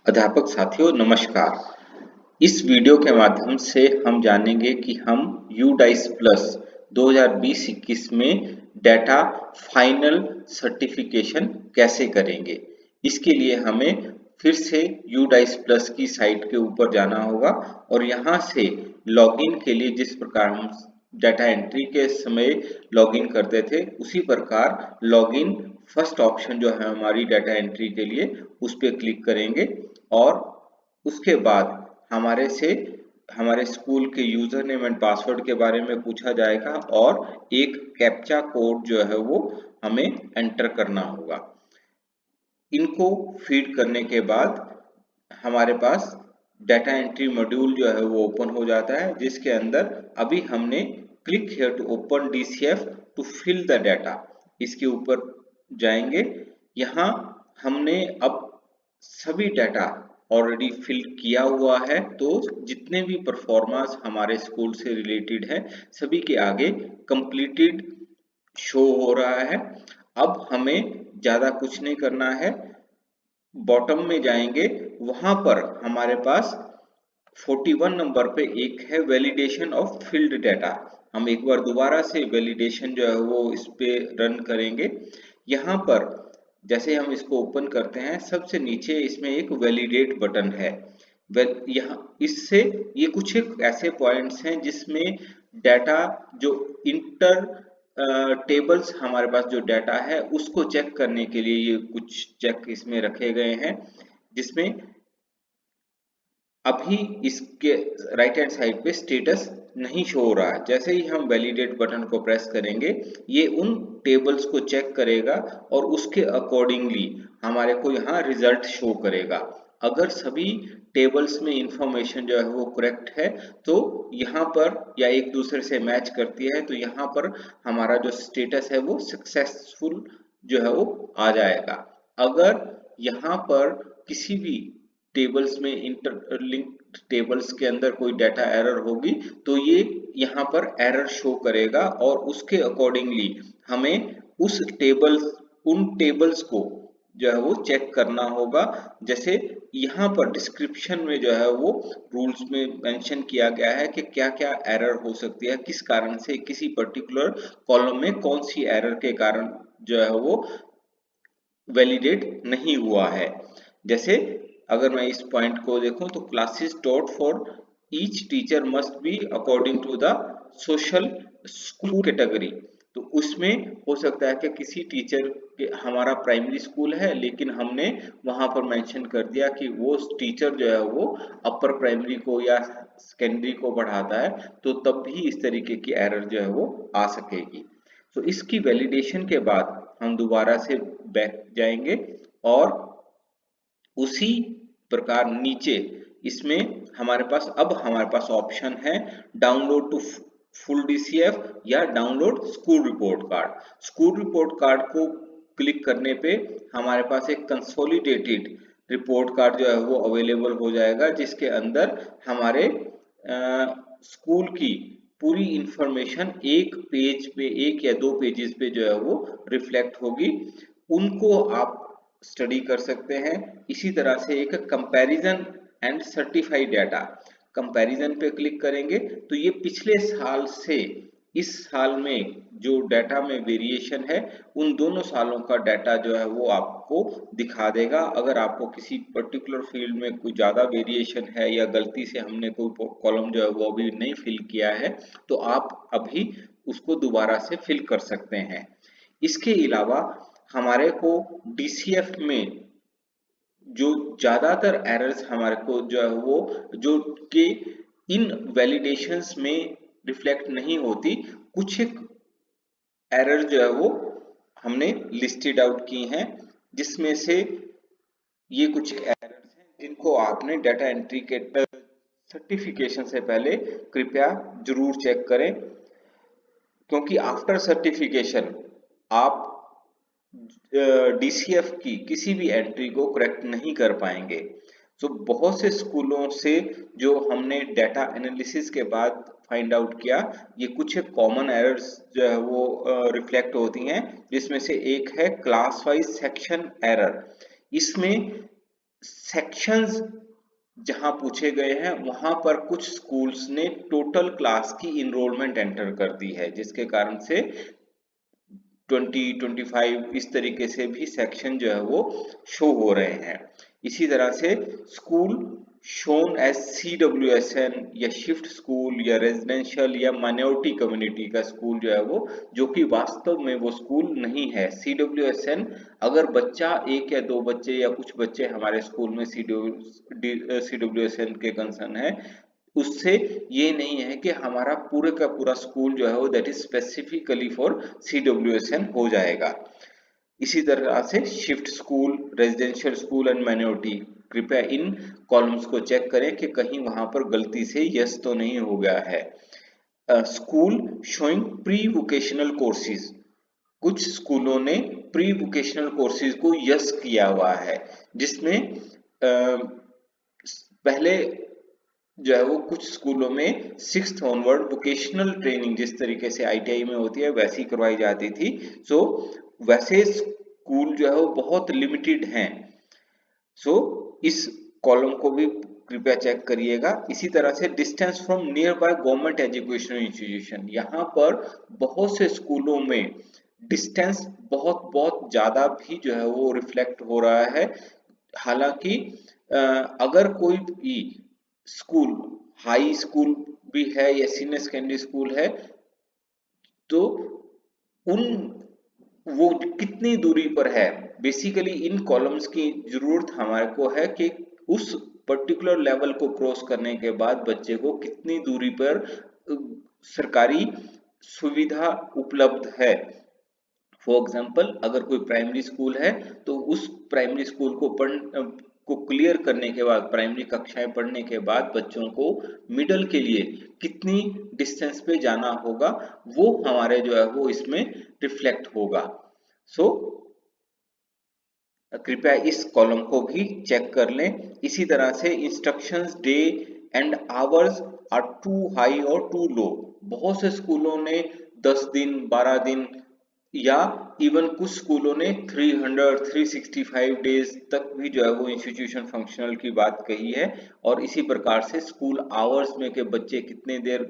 अध्यापक साथियों नमस्कार। इस वीडियो के माध्यम से हम जानेंगे कि हम यूडाइस प्लस 2020-21 में डाटा फाइनल सर्टिफिकेशन कैसे करेंगे। इसके लिए हमें फिर से यूडाइस प्लस की साइट के ऊपर जाना होगा और यहाँ से लॉगिन के लिए जिस प्रकार हम डाटा एंट्री के समय लॉगिन करते थे उसी प्रकार लॉगिन फर्स्ट ऑप्शन जो है हमारी डाटा एंट्री के लिए उस पर क्लिक करेंगे और उसके बाद हमारे स्कूल के यूजर नेम एंड पासवर्ड के बारे में पूछा जाएगा और एक कैप्चा कोड जो है वो हमें एंटर करना होगा। इनको फीड करने के बाद हमारे पास डाटा एंट्री मॉड्यूल जो है वो ओपन हो जाता है, जिसके अंदर अभी हमने click here to open DCF to fill the data इसके ऊपर जाएंगे। यहाँ हमने अब सभी डाटा ऑलरेडी फिल किया हुआ है, तो जितने भी परफॉर्मेंस हमारे स्कूल से रिलेटेड है सभी के आगे कंप्लीटेड शो हो रहा है। अब हमें ज्यादा कुछ नहीं करना है, बॉटम में जाएंगे, वहां पर हमारे पास 41 नंबर पे एक है वैलिडेशन ऑफ फील्ड डाटा। हम एक बार दोबारा से वैलिडेशन जो है वो इस पे रन करेंगे। यहाँ पर जैसे हम इसको ओपन करते हैं सबसे नीचे इसमें एक वैलिडेट बटन है। यहाँ इससे ये कुछ एक ऐसे पॉइंट्स हैं जिसमें डाटा जो इंटर टेबल्स हमारे पास जो डाटा है उसको चेक करने के लिए ये कुछ चेक इसमें रखे गए हैं, जिसमें अभी इसके राइट हैंड साइड पे स्टेटस नहीं शो हो रहा है। जैसे ही हम वैलिडेट बटन को प्रेस करेंगे ये उन टेबल्स को चेक करेगा और उसके अकॉर्डिंगली हमारे को यहाँ रिजल्ट शो करेगा। अगर सभी टेबल्स में इंफॉर्मेशन जो है वो करेक्ट है तो यहाँ पर या एक दूसरे से मैच करती है तो यहाँ पर हमारा जो स्टेटस है वो सक्सेसफुल जो है वो आ जाएगा। अगर यहाँ पर किसी भी टेबल्स में इंटरलिंक्ड टेबल्स के अंदर कोई डाटा एरर होगी तो ये यहाँ पर एरर शो करेगा और उसके अकॉर्डिंगली हमें उन टेबल्स को जो है वो चेक करना होगा। जैसे यहाँ पर डिस्क्रिप्शन में जो है वो रूल्स में मेंशन किया गया है कि क्या क्या एरर हो सकती है, किस कारण से किसी पर्टिकुलर कॉलम में कौन सी एरर के कारण जो है वो वैलिडेट नहीं हुआ है। जैसे अगर मैं इस पॉइंट को देखूं तो classes taught for each teacher must be according to the social school category. तो उसमें हो सकता है कि किसी टीचर के हमारा प्राइमरी स्कूल है लेकिन हमने वहां पर मेंशन कर दिया कि वो टीचर जो है वो अपर प्राइमरी को या सेकेंडरी को पढ़ाता है, तो तब भी इस तरीके की एरर जो है वो आ सकेगी। तो इसकी वैलिडेशन के बाद हम दोबारा से बैक जाएंगे और उसी प्रकार नीचे इसमें हमारे पास ऑप्शन है डाउनलोड टू फुल डीसीएफ या download school report card. School report card को क्लिक करने पे हमारे पास एक कंसोलिडेटेड रिपोर्ट कार्ड जो है वो अवेलेबल हो जाएगा, जिसके अंदर हमारे स्कूल की पूरी इंफॉर्मेशन एक पेज पे, एक या दो पेजेस पे जो है वो रिफ्लेक्ट होगी। उनको आप स्टडी कर सकते हैं। इसी तरह से एक comparison and certified data, comparison पे क्लिक करेंगे तो ये पिछले साल से इस साल में जो डाटा में वेरिएशन है उन दोनों सालों का डाटा जो है वो आपको दिखा देगा। अगर आपको किसी पर्टिकुलर फील्ड में कोई ज्यादा वेरिएशन है या गलती से हमने कोई कॉलम जो है वो अभी नहीं फिल किया है तो आप अभी उसको दोबारा से फिल कर सकते हैं। इसके अलावा हमारे को डीसीएफ में जो ज्यादातर एरर्स हमारे को जो है वो जो कि इन वैलिडेशंस में रिफ्लेक्ट नहीं होती, कुछ एक एरर जो है वो हमने लिस्टेड आउट की हैं, जिसमें से ये कुछ एरर्स हैं जिनको आपने डाटा एंट्री के सर्टिफिकेशन से पहले कृपया जरूर चेक करें, क्योंकि आफ्टर सर्टिफिकेशन आप डीसीएफ की किसी भी एंट्री को करेक्ट नहीं कर पाएंगे। तो बहुत से स्कूलों से जो हमने डाटा एनालिसिस के बाद फाइंड आउट किया, ये कुछ कॉमन एरर्स जो है वो रिफ्लेक्ट होती हैं, जिसमें से एक है क्लास वाइज सेक्शन एरर। इसमें सेक्शंस जहां पूछे गए हैं वहां पर कुछ स्कूल्स ने टोटल क्लास की इनरोलमेंट एंटर कर दी है, जिसके कारण से 20, 25 इस तरीके से भी सेक्शन जो है वो शो हो रहे हैं। इसी तरह से स्कूल शोन एज CWSN या शिफ्ट स्कूल या रेजिडेंशियल या माइनॉरिटी कम्युनिटी का स्कूल जो है वो, जो कि वास्तव में वो स्कूल नहीं है। CWSN अगर बच्चा एक या दो बच्चे या कुछ बच्चे हमारे स्कूल में CWSN के कंसर्न है, उससे ये नहीं है कि हमारा पूरे का पूरा स्कूल जो है वो that is specifically for CWSN हो जाएगा। इसी तरह से shift school, residential school and minority, कृपया इन कॉलम्स को चेक करें कि कहीं वहां पर गलती से यस तो नहीं हो गया है। School showing pre vocational courses, कुछ स्कूलों ने प्री वोकेशनल कोर्सेज को यस किया हुआ है, जिसमें पहले जो है वो कुछ स्कूलों में 6th ऑनवर्ड वोकेशनल ट्रेनिंग जिस तरीके से ITI में होती है वैसी करवाई जाती थी। सो वैसे स्कूल जो है वो बहुत लिमिटेड हैं। सो इस कॉलम को भी कृपया चेक करिएगा। इसी तरह से distance from near by government educational institution, यहाँ पर बहुत से स्कूलों में डिस्टेंस बहुत बहुत ज्यादा भी जो है वो रिफ्लेक्ट हो रहा है। हालांकि अगर कोई भी स्कूल हाई स्कूल भी है या सीनियर सेकेंडरी स्कूल है, तो उन वो कितनी दूरी पर है, बेसिकली इन कॉलम्स की जरूरत हमारे को है कि उस पर्टिकुलर लेवल को क्रॉस करने के बाद बच्चे को कितनी दूरी पर सरकारी सुविधा उपलब्ध है। फॉर एग्जाम्पल अगर कोई प्राइमरी स्कूल है तो उस प्राइमरी स्कूल को क्लियर करने के बाद, प्राइमरी कक्षाएं पढ़ने के बाद बच्चों को मिडल के लिए कितनी डिस्टेंस पे जाना होगा, वो हमारे जो है वो इसमें रिफ्लेक्ट होगा। सो कृपया इस कॉलम को भी चेक कर लें। इसी तरह से instructions day and hours are too high और टू लो, बहुत से स्कूलों ने 10 दिन, 12 दिन या इवन कुछ स्कूलों ने 300, 365 डेज तक भी जो है वो इंस्टीट्यूशन फंक्शनल की बात कही है। और इसी प्रकार से स्कूल आवर्स में के बच्चे कितने देर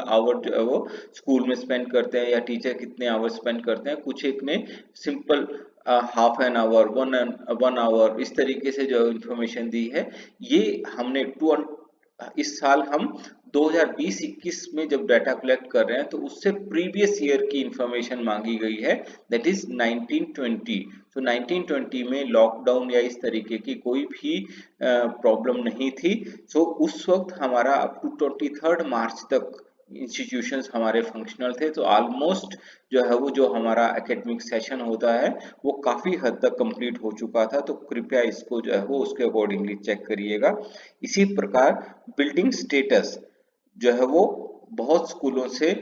आवर जो है वो स्कूल में स्पेंड करते हैं या टीचर कितने आवर स्पेंड करते हैं, कुछ एक ने simple half an hour, one hour इस तरीके से जो इंफॉर्मेशन दी है। ये हमने इस साल हम 2020-21 में जब डाटा कलेक्ट कर रहे हैं तो उससे प्रीवियस ईयर की इंफॉर्मेशन मांगी गई है, दैट इज 1920। तो 1920 में लॉकडाउन या इस तरीके की कोई भी प्रॉब्लम नहीं थी। सो उस वक्त हमारा अप टू 23 मार्च तक इंस्टीट्यूशंस हमारे फंक्शनल थे। तो ऑलमोस्ट जो है वो जो हमारा एकेडमिक सेशन होता है वो काफी हद तक कंप्लीट हो चुका था। तो कृपया इसको जो है वो उसके अकॉर्डिंगली चेक करिएगा। इसी प्रकार बिल्डिंग स्टेटस जो है वो बहुत स्कूलों से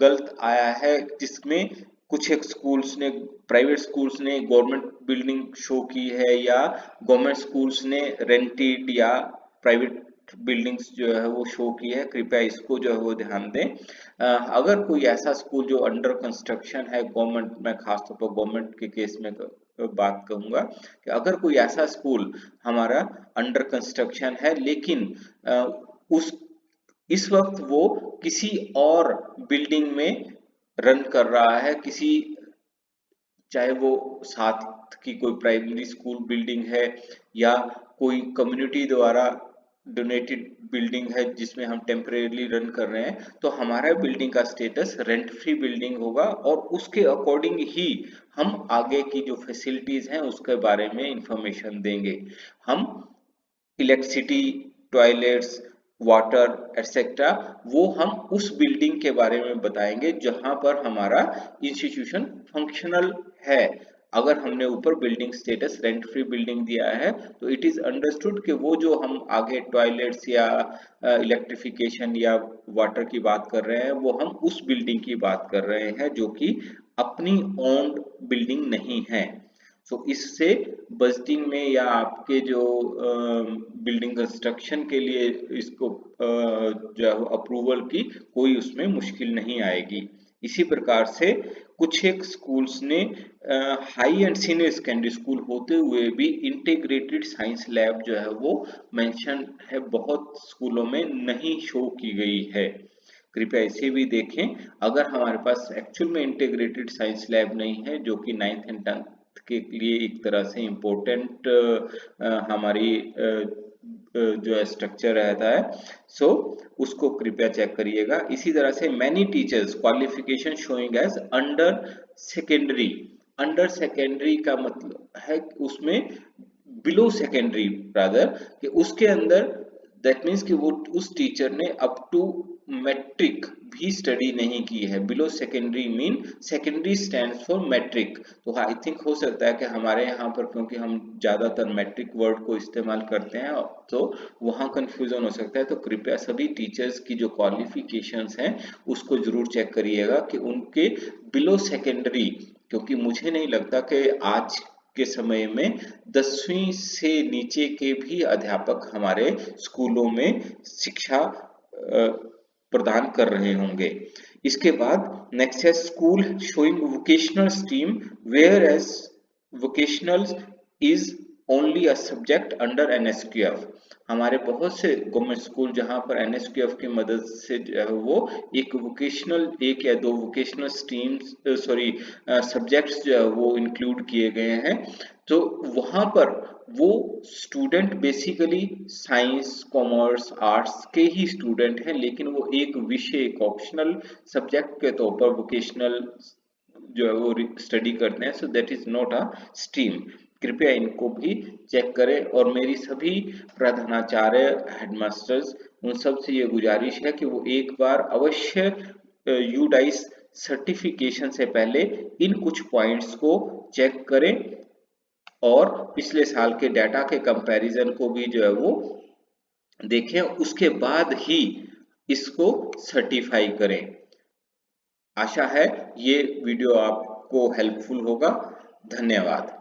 गलत आया है, जिसमें कुछ एक स्कूल्स ने, प्राइवेट स्कूल्स ने गवर्नमेंट बिल्डिंग शो की है या गवर्नमेंट स्कूल्स ने रेंटेड या प्राइवेट बिल्डिंग्स जो है वो शो की है। कृपया इसको जो है वो ध्यान दें। अगर कोई ऐसा स्कूल जो अंडर कंस्ट्रक्शन है, गवर्नमेंट, मैं खासतौर पर गवर्नमेंट के केस में बात कहूंगा कि अगर कोई ऐसा स्कूल हमारा अंडर कंस्ट्रक्शन है लेकिन उस इस वक्त वो किसी और बिल्डिंग में रन कर रहा है, किसी, चाहे वो साथ की कोई प्राइमरी स्कूल बिल्डिंग है या कोई कम्युनिटी द्वारा डोनेटेड बिल्डिंग है जिसमें हम टेम्परेरी रन कर रहे हैं, तो हमारा बिल्डिंग का स्टेटस रेंट फ्री बिल्डिंग होगा और उसके अकॉर्डिंग ही हम आगे की जो फैसिलिटीज हैं उसके बारे में इंफॉर्मेशन देंगे। हम इलेक्ट्रिसिटी, टॉयलेट्स, वाटर एटसेट्रा वो हम उस बिल्डिंग के बारे में बताएंगे जहां पर हमारा इंस्टीट्यूशन फंक्शनल है। अगर हमने ऊपर building status rent free building दिया है तो इट इज अंडरस्टूड कि वो जो हम आगे टॉयलेट्स या इलेक्ट्रिफिकेशन या वाटर की बात कर रहे हैं वो हम उस बिल्डिंग की बात कर रहे हैं जो कि अपनी ओन्ड बिल्डिंग नहीं है। सो इससे बजटिंग में या आपके जो बिल्डिंग कंस्ट्रक्शन के लिए इसको जो अप्रूवल की कोई उसमें मुश्किल नहीं आएगी। इसी प्रकार से कुछ एक स्कूल्स ने high and senior secondary school होते हुए भी इंटीग्रेटेड साइंस लैब जो है वो मेंशन है, बहुत स्कूलों में नहीं शो की गई है। कृपया इसे भी देखें। अगर हमारे पास एक्चुअल में इंटीग्रेटेड साइंस लैब नहीं है, जो कि 9th एंड 10th के लिए एक तरह से इम्पोर्टेंट हमारी जो स्ट्रक्चर रहता है, सो उसको कृपया चेक करिएगा। इसी तरह से many teachers qualification showing as under secondary का मतलब है उसमें बिलो सेकेंडरी रादर, कि उसके अंदर, दैट मीन्स कि वो उस टीचर ने अप टू मैट्रिक भी स्टडी नहीं की है। Below secondary mean secondary stands for matric. तो आई थिंक हो सकता है कि हमारे यहाँ पर, क्योंकि हम ज्यादातर मैट्रिक वर्ड को इस्तेमाल करते हैं, तो वहाँ कंफ्यूजन हो सकता है। तो कृपया सभी टीचर्स की जो क्वालिफिकेशंस हैं उसको जरूर चेक करिएगा कि उनके बिलो सेकेंडरी, क्योंकि मुझे नहीं लगता कि आज के समय में 10वीं से नीचे के भी अध्यापक हमारे स्कूलों में शिक्षा प्रदान कर रहे होंगे। इसके बाद नेक्स्ट है school showing vocational stream whereas vocational is only a subject under NSQF. हमारे बहुत से गवर्नमेंट स्कूल जहां पर एनएसक्यूएफ की मदद से वो एक वोकेशनल, एक या दो वोकेशनल स्ट्रीम्स सब्जेक्ट्स जो है वो इंक्लूड किए गए हैं। तो वहां पर वो student basically science commerce arts के ही स्टूडेंट हैं, लेकिन वो एक विषय, एक ऑप्शनल सब्जेक्ट के तौर पर वोकेशनल जो है वो स्टडी करते हैं। So that is not a stream. कृपया इनको भी चेक करें। और मेरी सभी प्रधानाचार्य, हेडमास्टर्स, उन सब से ये गुजारिश है कि वो एक बार अवश्य यूडाइस सर्टिफिकेशन से पहले इन कुछ पॉइंट्स को चेक करें और पिछले साल के डाटा के कंपैरिजन को भी जो है वो देखें, उसके बाद ही इसको सर्टिफाई करें। आशा है ये वीडियो आपको हेल्पफुल होगा। धन्यवाद।